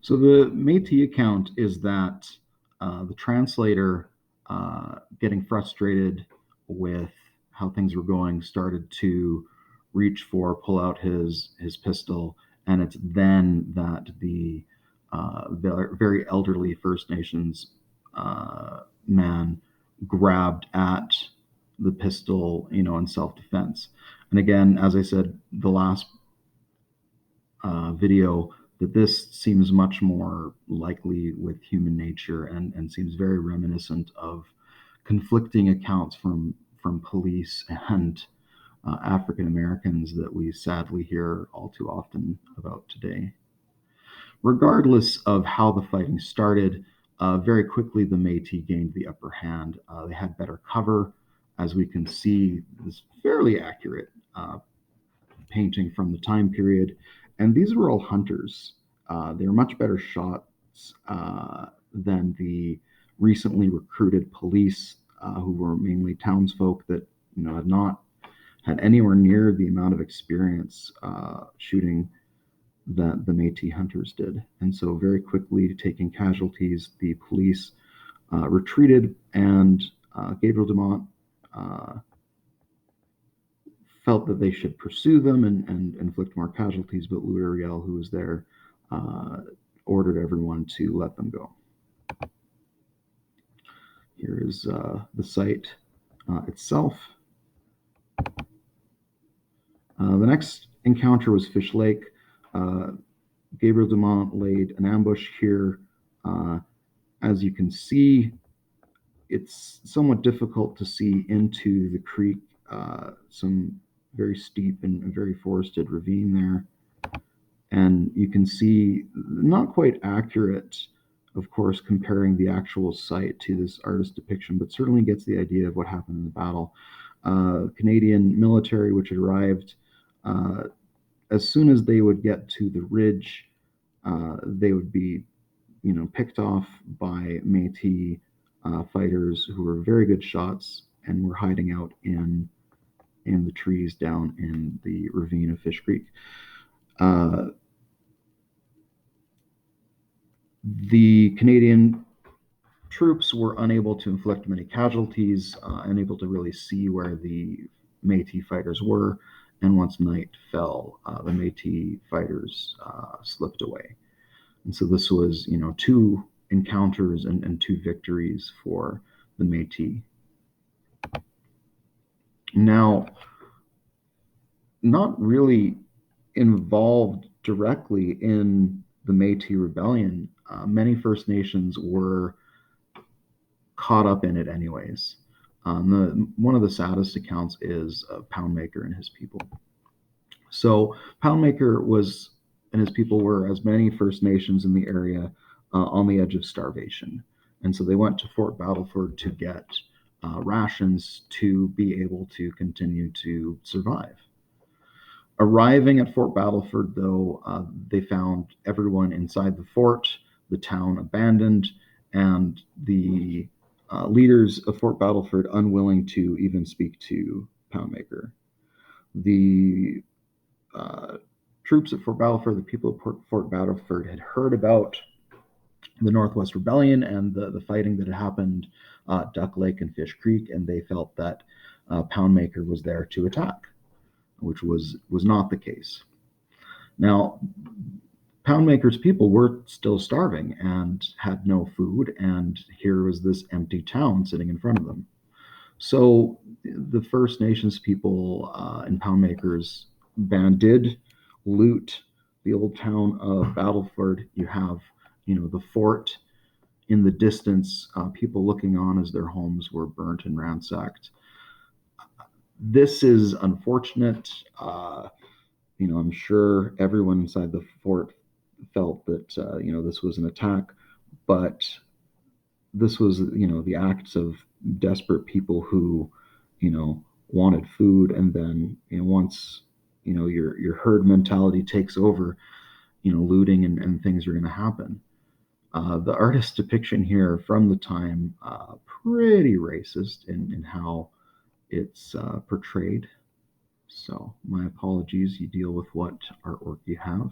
So the Métis account is that the translator, getting frustrated with how things were going, started to pull out his pistol, and it's then that the very elderly First Nations man grabbed at the pistol, in self-defense. And again, as I said, the last video, that this seems much more likely with human nature, and seems very reminiscent of conflicting accounts from police and African Americans that we sadly hear all too often about today. Regardless of how the fighting started, very quickly the Métis gained the upper hand. They had better cover, as we can see this fairly accurate painting from the time period. And these were all hunters. They're much better shots than the recently recruited police, who were mainly townsfolk that had not had anywhere near the amount of experience shooting that the Métis hunters did. And so, very quickly taking casualties, the police retreated, and Gabriel Dumont felt that they should pursue them and inflict more casualties, but Louis Riel, who was there, ordered everyone to let them go. Here is the site itself. The next encounter was Fish Lake. Gabriel Dumont laid an ambush here. As you can see, it's somewhat difficult to see into the creek, some very steep and very forested ravine there. And you can see, not quite accurate, of course, comparing the actual site to this artist depiction, but certainly gets the idea of what happened in the battle. Canadian military, which had arrived, as soon as they would get to the ridge, they would be, picked off by Métis fighters who were very good shots and were hiding out in the trees down in the ravine of Fish Creek. The Canadian troops were unable to inflict many casualties, unable to really see where the Métis fighters were, and once night fell, the Métis fighters slipped away. And so this was, two encounters and two victories for the Métis. Now, not really involved directly in the Métis Rebellion, many First Nations were caught up in it anyways. One of the saddest accounts is of Poundmaker and his people. So Poundmaker and his people were, as many First Nations in the area, on the edge of starvation. And so they went to Fort Battleford to get rations to be able to continue to survive. Arriving at Fort Battleford, though, they found everyone inside the fort, the town abandoned, and the leaders of Fort Battleford unwilling to even speak to Poundmaker. The troops at Fort Battleford, the people of Fort Battleford, had heard about the Northwest Rebellion and the fighting that had happened at Duck Lake and Fish Creek, and they felt that Poundmaker was there to attack, which was not the case. Now, Poundmaker's people were still starving and had no food, and here was this empty town sitting in front of them. So the First Nations people in Poundmaker's band did loot the old town of Battleford. You have, the fort in the distance, people looking on as their homes were burnt and ransacked. This is unfortunate. I'm sure everyone inside the fort felt that, this was an attack, but this was, the acts of desperate people who, wanted food. And then, once, your herd mentality takes over, looting and things are going to happen. The artist's depiction here from the time, pretty racist in how it's portrayed. So my apologies, you deal with what artwork you have.